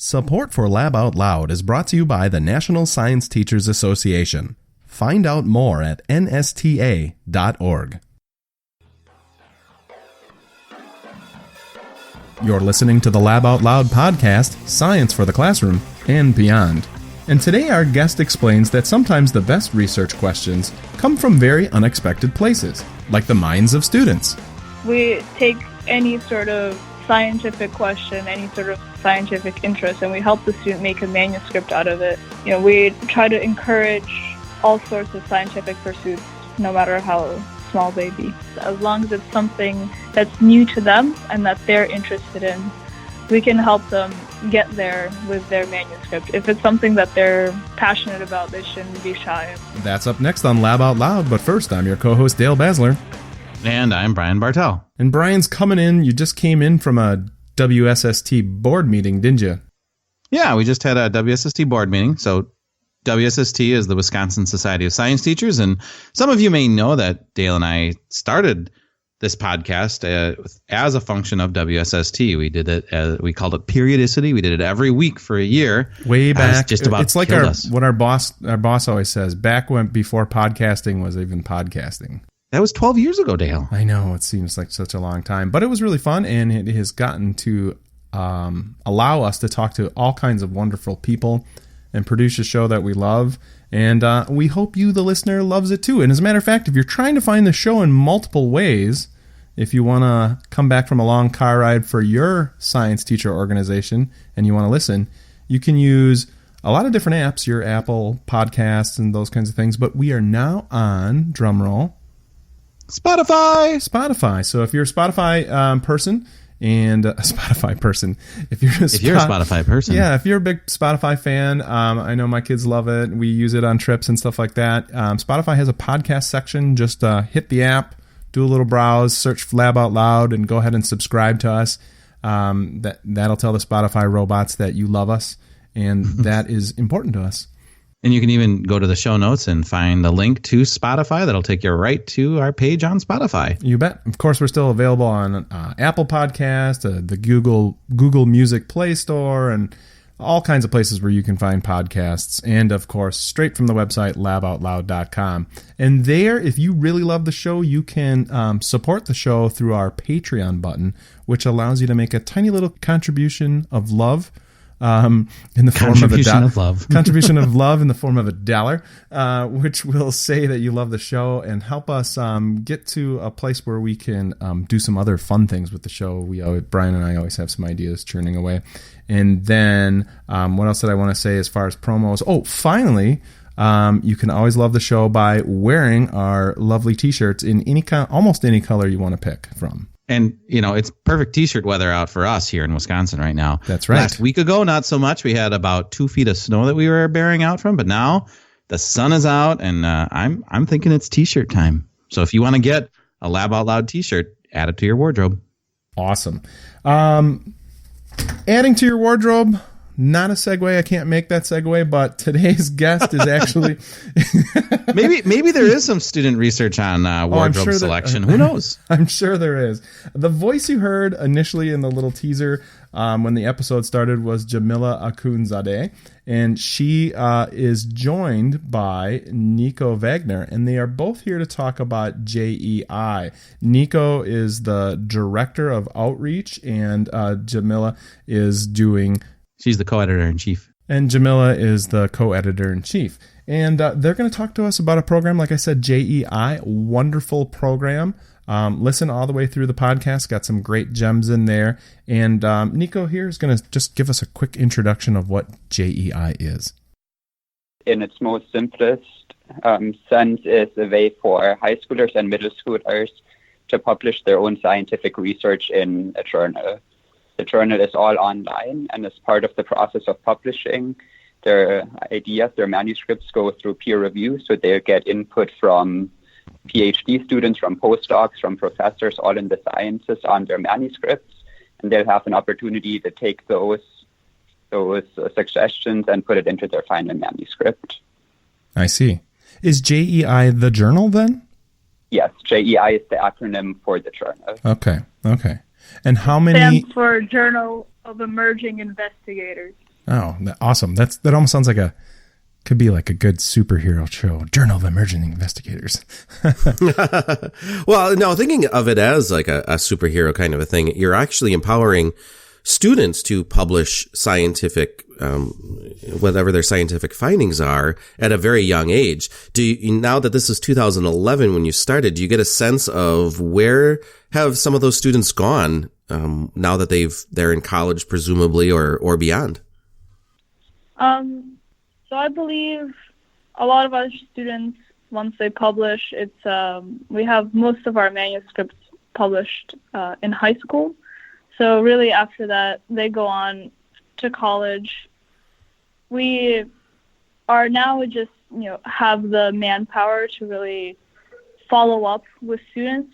Support for Lab Out Loud is brought to you by the National Science Teachers Association. Find out more at nsta.org. You're listening to the Lab Out Loud podcast, Science for the Classroom and Beyond. And today our guest explains that sometimes the best research questions come from very unexpected places, like the minds of students. We take any sort of scientific question, any sort of scientific interest, and we help the student make a manuscript out of it. You know, we try to encourage all sorts of scientific pursuits, no matter how small they be. As long as it's something that's new to them and that they're interested in, we can help them get there with their manuscript. If it's something that they're passionate about, they shouldn't be shy. That's up next on Lab Out Loud, but first, I'm your co-host, Dale Basler. And I'm Brian Bartel. And Brian's coming in. You just came in from a WSST board meeting, didn't you? Yeah, we just had a WSST board meeting. So WSST is the Wisconsin Society of Science Teachers. And some of you may know that Dale and I started this podcast as a function of WSST. We did it, we called it periodicity. We did it every week for a year. Way back. Just about it's like what our boss always says, back when before podcasting was even podcasting. That was 12 years ago, Dale. I know, it seems like such a long time, but it was really fun, and it has gotten to allow us to talk to all kinds of wonderful people and produce a show that we love, and we hope you, the listener, loves it too. And as a matter of fact, if you're trying to find the show in multiple ways, if you want to come back from a long car ride for your science teacher organization and you want to listen, you can use a lot of different apps, your Apple Podcasts and those kinds of things, but we are now on, drumroll, Spotify. So if you're a Spotify person and a Spotify person, if you're a Spotify person, yeah, if you're a big Spotify fan, I know my kids love it. We use it on trips and stuff like that. Spotify has a podcast section. Just hit the app, do a little browse, search Lab Out Loud, and go ahead and subscribe to us. That'll tell the Spotify robots that you love us, and that is important to us. And you can even go to the show notes and find the link to Spotify. That'll take you right to our page on Spotify. You bet. Of course, we're still available on Apple Podcast, the Google Music Play Store, and all kinds of places where you can find podcasts. And, of course, straight from the website, laboutloud.com. And there, if you really love the show, you can support the show through our Patreon button, which allows you to make a tiny little contribution of love. In the form of contribution of love in the form of $1, which will say that you love the show and help us get to a place where we can do some other fun things with the show. Brian and I always have some ideas churning away. And then what else did I want to say as far as promos? Oh, finally, you can always love the show by wearing our lovely T-shirts in almost any color you want to pick from. And, you know, it's perfect T-shirt weather out for us here in Wisconsin right now. That's right. Last week ago, not so much. We had about 2 feet of snow that we were bearing out from. But now the sun is out, and I'm thinking it's T-shirt time. So if you want to get a Lab Out Loud T-shirt, add it to your wardrobe. Awesome. Adding to your wardrobe, not a segue. I can't make that segue, but today's guest is actually... maybe there is some student research on wardrobe selection. Who knows? I'm sure there is. The voice you heard initially in the little teaser when the episode started was Jamilla Akhund-Zade, and she is joined by Nico Wagner, and they are both here to talk about JEI. Nico is the director of outreach, and Jamilla is doing... She's the co-editor-in-chief. And Jamilla is the co-editor-in-chief. And they're going to talk to us about a program, like I said, JEI, wonderful program. Listen all the way through the podcast. Got some great gems in there. And Nico here is going to just give us a quick introduction of what JEI is. In its most simplest sense, it's a way for high schoolers and middle schoolers to publish their own scientific research in a journal. The journal is all online, and as part of the process of publishing, their ideas, their manuscripts go through peer review, so they'll get input from PhD students, from postdocs, from professors, all in the sciences on their manuscripts, and they'll have an opportunity to take those suggestions and put it into their final manuscript. I see. Is JEI the journal then? Yes, JEI is the acronym for the journal. Okay. And how many... Stands for Journal of Emerging Investigators. Oh, awesome. That almost sounds like could be like a good superhero show, Journal of Emerging Investigators. Well, no, thinking of it as like a superhero kind of a thing, you're actually empowering students to publish scientific, whatever their scientific findings are at a very young age. Now that this is 2011 when you started, do you get a sense of where have some of those students gone now that they're in college, presumably, or beyond? So I believe a lot of our students, once they publish, we have most of our manuscripts published in high school. So really after that, they go on to college. We are now just, have the manpower to really follow up with students.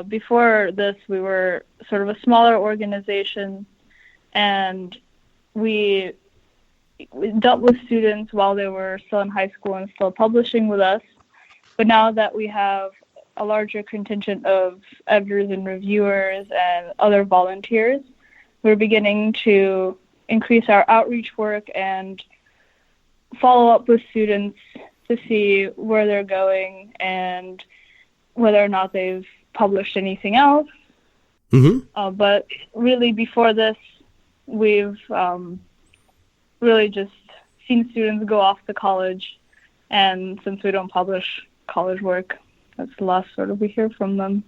Before this, we were sort of a smaller organization, and we dealt with students while they were still in high school and still publishing with us. But now that we have a larger contingent of editors and reviewers and other volunteers, we're beginning to increase our outreach work and follow up with students to see where they're going and whether or not they've published anything else. Mm-hmm. But really before this, we've really just seen students go off to college, and since we don't publish college work, that's the last sort of we hear from them.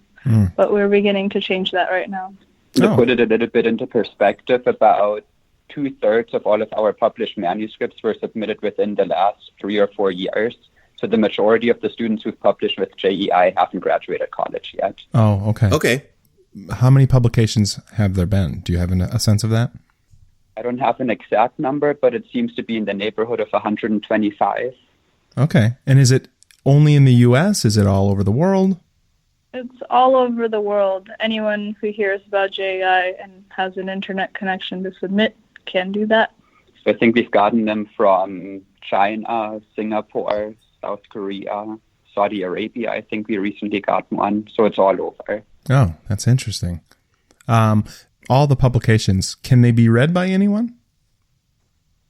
But we're beginning to change that right now. To put it a little bit into perspective, about 2/3 of all of our published manuscripts were submitted within the last 3 or 4 years. So the majority of the students who've published with JEI haven't graduated college yet. Oh, okay. Okay. How many publications have there been? Do you have a sense of that? I don't have an exact number, but it seems to be in the neighborhood of 125. Okay. And is it only in the U.S.? Is it all over the world? It's all over the world. Anyone who hears about JEI and has an internet connection to submit can do that. So I think we've gotten them from China, Singapore, South Korea, Saudi Arabia. I think we recently got one. So it's all over. Oh, that's interesting. All the publications, can they be read by anyone?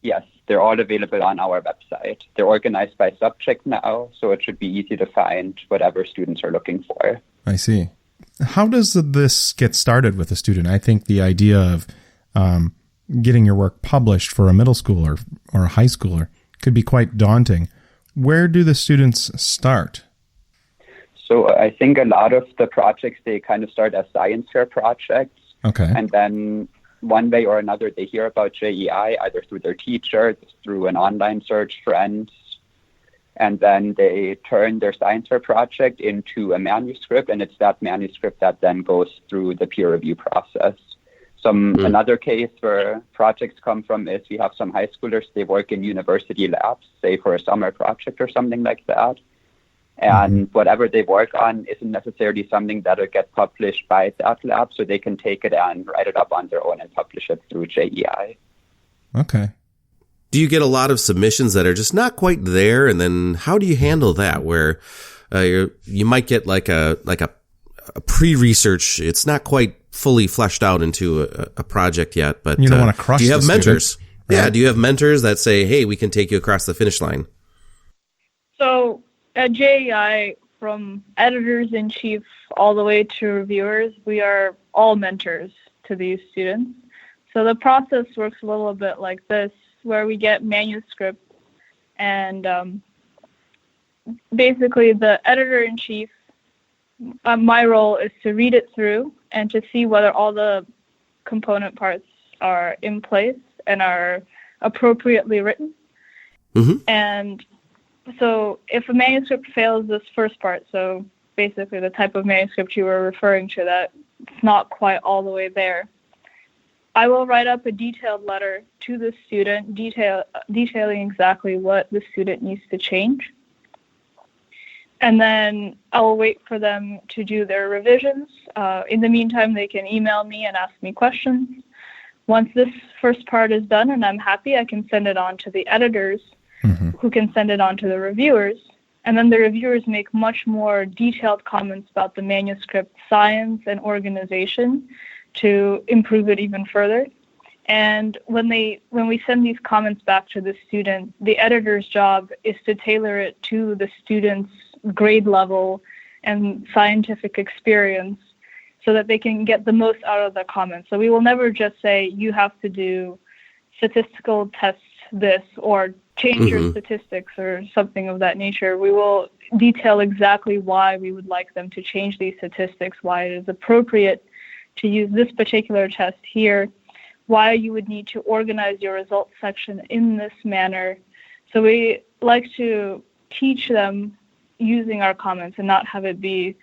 Yes, they're all available on our website. They're organized by subject now, so it should be easy to find whatever students are looking for. I see. How does this get started with a student? I think the idea of getting your work published for a middle schooler or a high schooler could be quite daunting. Where do the students start? So I think a lot of the projects, they kind of start as science fair projects. Okay. And then one way or another, they hear about JEI, either through their teacher, through an online search, friends. And then they turn their science fair project into a manuscript, and it's that manuscript that then goes through the peer review process. Another case where projects come from is we have some high schoolers, they work in university labs, say for a summer project or something like that. And whatever they work on isn't necessarily something that will get published by that lab, so they can take it and write it up on their own and publish it through JEI. Okay. Do you get a lot of submissions that are just not quite there? And then how do you handle that where you might get like a pre-research, it's not quite fully fleshed out into a project yet, but you don't want to crush. Do you have mentors? Student, right? Yeah. Do you have mentors that say, hey, we can take you across the finish line? So at JEI, from editors-in-chief all the way to reviewers, we are all mentors to these students. So the process works a little bit like this, where we get manuscripts, and basically the editor-in-chief, my role is to read it through and to see whether all the component parts are in place and are appropriately written. Mm-hmm. And so if a manuscript fails this first part, so basically the type of manuscript you were referring to, that it's not quite all the way there, I will write up a detailed letter to the student detailing exactly what the student needs to change. And then I will wait for them to do their revisions. In the meantime, they can email me and ask me questions. Once this first part is done and I'm happy, I can send it on to the editors, who can send it on to the reviewers. And then the reviewers make much more detailed comments about the manuscript science and organization to improve it even further. And when we send these comments back to the student, the editor's job is to tailor it to the student's grade level and scientific experience so that they can get the most out of the comments. So we will never just say, you have to do statistical tests this or change your statistics or something of that nature. We will detail exactly why we would like them to change these statistics, why it is appropriate to use this particular test here, why you would need to organize your results section in this manner. So we like to teach them using our comments and not have it be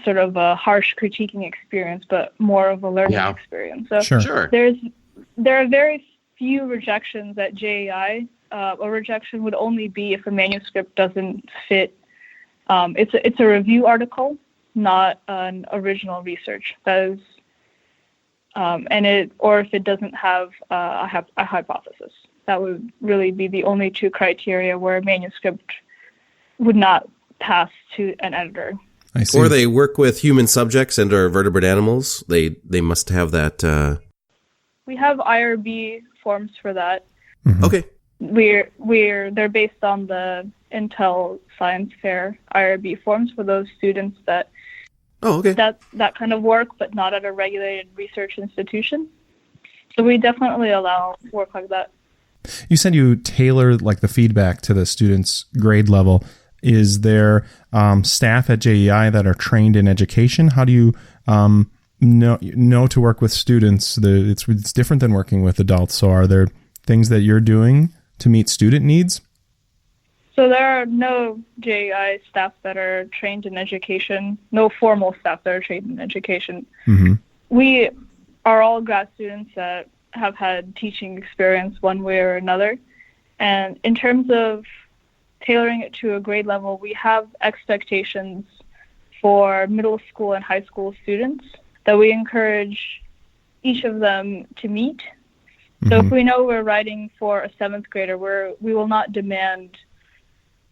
sort of a harsh critiquing experience, but more of a learning experience. So Sure. there are very few rejections at JEI. A rejection would only be if a manuscript doesn't fit. It's a review article, not an original research. That is, or if it doesn't have a hypothesis. That would really be the only two criteria where a manuscript would not pass to an editor. I see. Or they work with human subjects and or vertebrate animals. They must have that. We have IRB forms for that. Mm-hmm. Okay. They're based on the Intel Science Fair IRB forms for those students that that kind of work, but not at a regulated research institution. So we definitely allow work like that. You said you tailor like the feedback to the student's grade level. Is there staff at JEI that are trained in education? How do you know to work with students? It's different than working with adults. So are there things that you're doing to meet student needs? So there are no JEI staff that are trained in education, no formal staff that are trained in education. Mm-hmm. We are all grad students that have had teaching experience one way or another. And in terms of tailoring it to a grade level, we have expectations for middle school and high school students that we encourage each of them to meet. So if we know we're writing for a 7th grader, we will not demand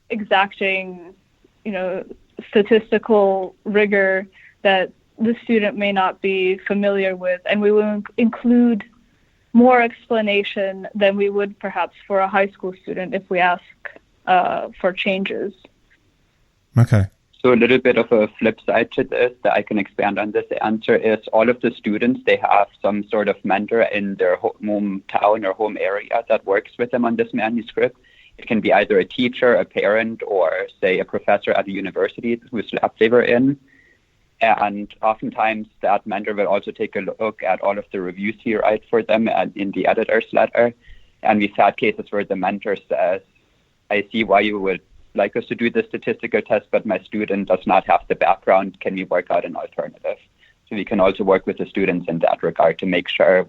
exacting, statistical rigor that the student may not be familiar with, and we will include more explanation than we would perhaps for a high school student if we ask for changes. Okay. So a little bit of a flip side to this that I can expand on this answer is all of the students, they have some sort of mentor in their hometown or home area that works with them on this manuscript. It can be either a teacher, a parent, or say a professor at a university whose lab they were in. And oftentimes that mentor will also take a look at all of the reviews you write for them and in the editor's letter. And we've had cases where the mentor says, I see why you would like us to do the statistical test, but my student does not have the background. Can we work out an alternative? So we can also work with the students in that regard to make sure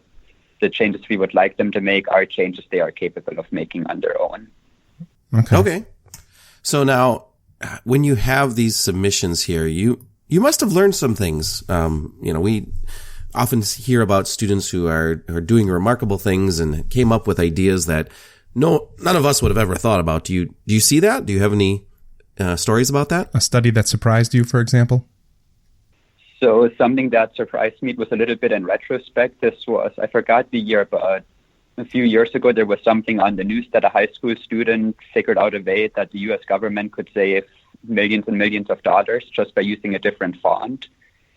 the changes we would like them to make are changes they are capable of making on their own. Okay. So now, when you have these submissions here, you must have learned some things. We often hear about students who are doing remarkable things and came up with ideas that none of us would have ever thought about. Do you see that? Do you have any stories about that? A study that surprised you, for example? So something that surprised me was a little bit in retrospect. This was, I forgot the year, but a few years ago, there was something on the news that a high school student figured out a way that the U.S. government could save millions and millions of dollars just by using a different font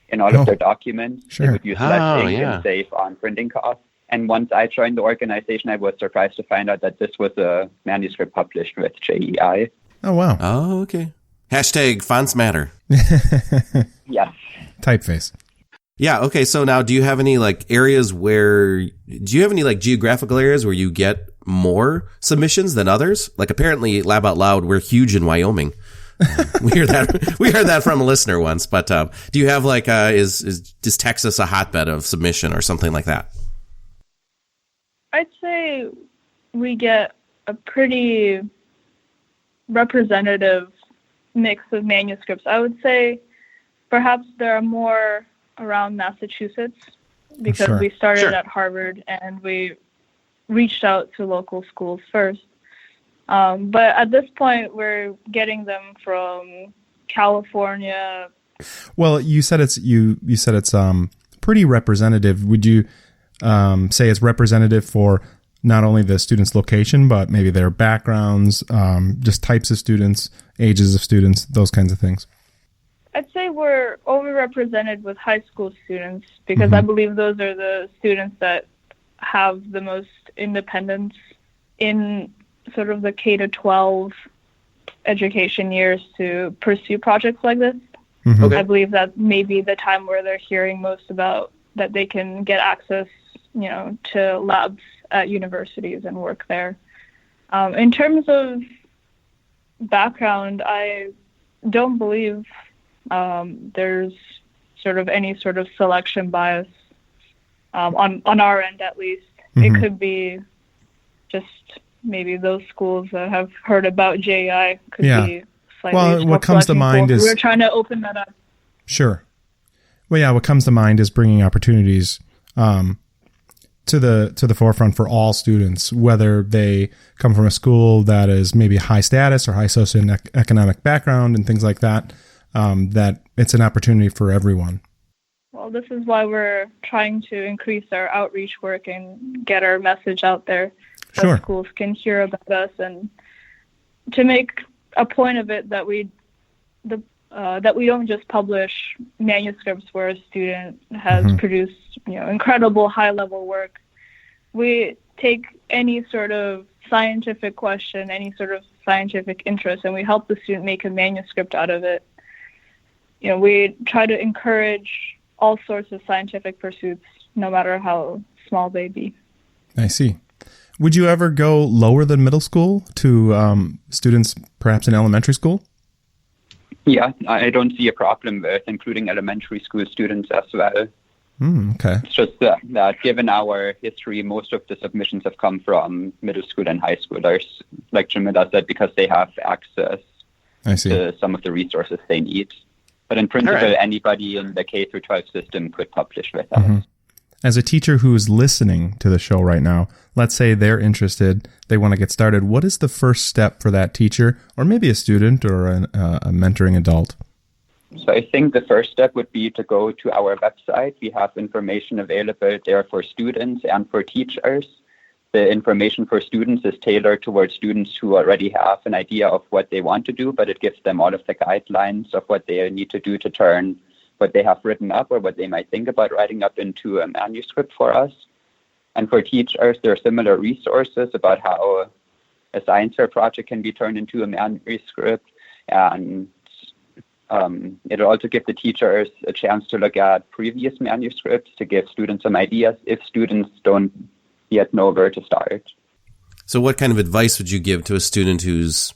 in all of their documents. Sure. They would use less ink and save on printing costs. And once I joined the organization, I was surprised to find out that this was a manuscript published with JEI. Oh, wow. Oh, okay. Hashtag fonts matter. Yes. Typeface. Yeah. Okay. So now, do you have any geographical areas where you get more submissions than others? Like apparently Lab Out Loud, we're huge in Wyoming. We heard that from a listener once, but do you have is Texas a hotbed of submission or something like that? I'd say we get a pretty representative mix of manuscripts. I would say perhaps there are more around Massachusetts because we started at Harvard and we reached out to local schools first. But at this point, we're getting them from California. Well, you said it's pretty representative. Would you say is representative for not only the student's location, but maybe their backgrounds, just types of students, ages of students, those kinds of things? I'd say we're overrepresented with high school students because I believe those are the students that have the most independence in sort of the K to 12 education years to pursue projects like this. Okay. I believe that may be the time where they're hearing most about that they can get access, to labs at universities and work there. In terms of background, I don't believe there's sort of any sort of selection bias on our end, at least. It could be just maybe those schools that have heard about JEI could be slightly. Well, what comes to mind is we're trying to open that up. Sure. Well, yeah, what comes to mind is bringing opportunities to the forefront for all students, whether they come from a school that is maybe high status or high socioeconomic background and things like that, that it's an opportunity for everyone. Well, this is why we're trying to increase our outreach work and get our message out there so schools can hear about us, and to make a point of it that we don't just publish manuscripts where a student has produced, incredible high-level work. We take any sort of scientific question, any sort of scientific interest, and we help the student make a manuscript out of it. We try to encourage all sorts of scientific pursuits, no matter how small they be. I see. Would you ever go lower than middle school to students perhaps in elementary school? Yeah, I don't see a problem with including elementary school students as well. Okay. It's just that given our history, most of the submissions have come from middle school and high schoolers, like Jamilla said, because they have access to some of the resources they need. But in principle, anybody in the K through 12 system could publish with us. As a teacher who is listening to the show right now, let's say they're interested, they want to get started. What is the first step for that teacher, or maybe a student or a mentoring adult? So I think the first step would be to go to our website. We have information available there for students and for teachers. The information for students is tailored towards students who already have an idea of what they want to do, but it gives them all of the guidelines of what they need to do to turn what they have written up or what they might think about writing up into a manuscript for us. And for teachers, there are similar resources about how a science fair project can be turned into a manuscript. And it'll also give the teachers a chance to look at previous manuscripts to give students some ideas if students don't yet know where to start. So what kind of advice would you give to a student who's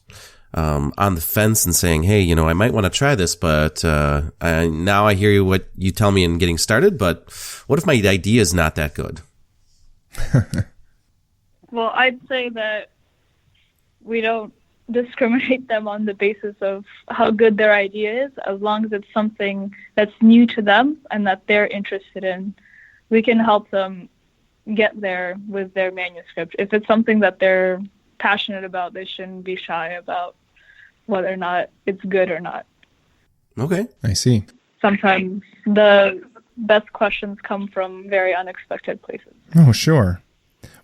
on the fence and saying, hey, I might want to try this, but now I hear what you tell me in getting started, but what if my idea is not that good? Well, I'd say that we don't discriminate them on the basis of how good their idea is, as long as it's something that's new to them and that they're interested in. We can help them get there with their manuscript. If it's something that they're passionate about, they shouldn't be shy about whether or not it's good or not. Okay, I see. Sometimes the best questions come from very unexpected places. Oh, sure.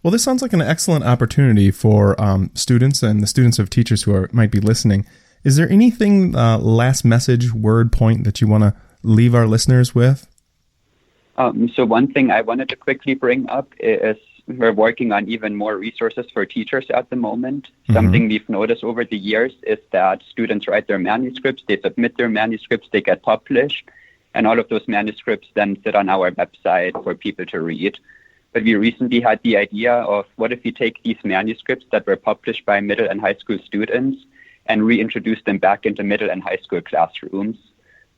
Well, this sounds like an excellent opportunity for students and the students of teachers who might be listening. Is there anything, last message, word, point that you want to leave our listeners with? So one thing I wanted to quickly bring up is we're working on even more resources for teachers at the moment. Something we've noticed over the years is that students write their manuscripts, they submit their manuscripts, they get published, and all of those manuscripts then sit on our website for people to read. But we recently had the idea of what if we take these manuscripts that were published by middle and high school students and reintroduce them back into middle and high school classrooms.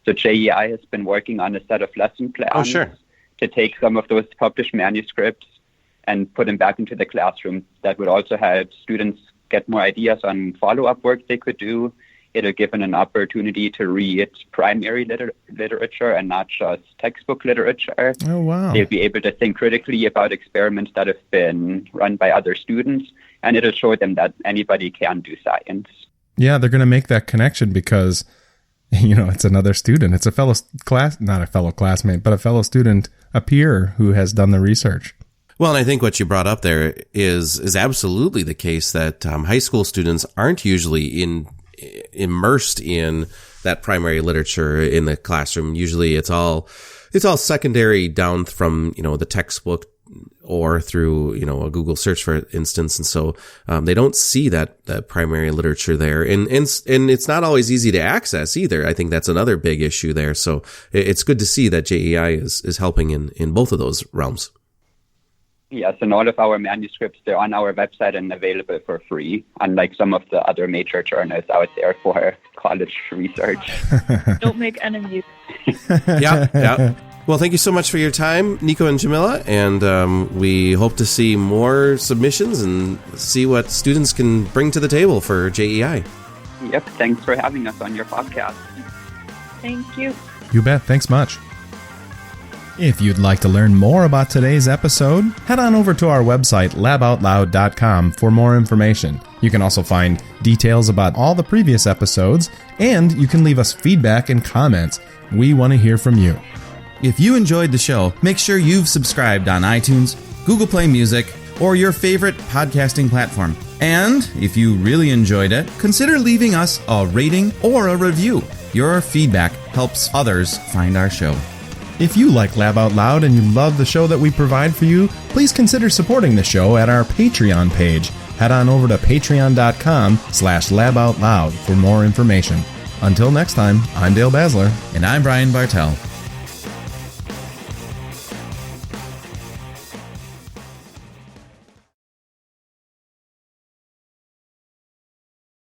So JEI has been working on a set of lesson plans to take some of those published manuscripts and put them back into the classroom. That would also help students get more ideas on follow-up work they could do. It'll give them an opportunity to read primary literature and not just textbook literature. Oh, wow. They'll be able to think critically about experiments that have been run by other students, and it'll show them that anybody can do science. Yeah, they're going to make that connection because, it's another student. It's a fellow class, not a fellow classmate, but a fellow student, a peer who has done the research. Well, and I think what you brought up there is absolutely the case that high school students aren't usually immersed in that primary literature in the classroom. Usually it's all secondary down from, the textbook or through, a Google search, for instance. And so, they don't see that primary literature there. And it's not always easy to access either. I think that's another big issue there. So it's good to see that JEI is helping in both of those realms. Yes, and all of our manuscripts, they're on our website and available for free, unlike some of the other major journals out there for college research. Don't make enemies. Yeah. Well, thank you so much for your time, Nico and Jamilla, and we hope to see more submissions and see what students can bring to the table for JEI. Yep, thanks for having us on your podcast. Thank you. You bet. Thanks much. If you'd like to learn more about today's episode, head on over to our website, laboutloud.com, for more information. You can also find details about all the previous episodes, and you can leave us feedback and comments. We want to hear from you. If you enjoyed the show, make sure you've subscribed on iTunes, Google Play Music, or your favorite podcasting platform. And if you really enjoyed it, consider leaving us a rating or a review. Your feedback helps others find our show. If you like Lab Out Loud and you love the show that we provide for you, please consider supporting the show at our Patreon page. Head on over to patreon.com/laboutloud for more information. Until next time, I'm Dale Basler. And I'm Brian Bartell.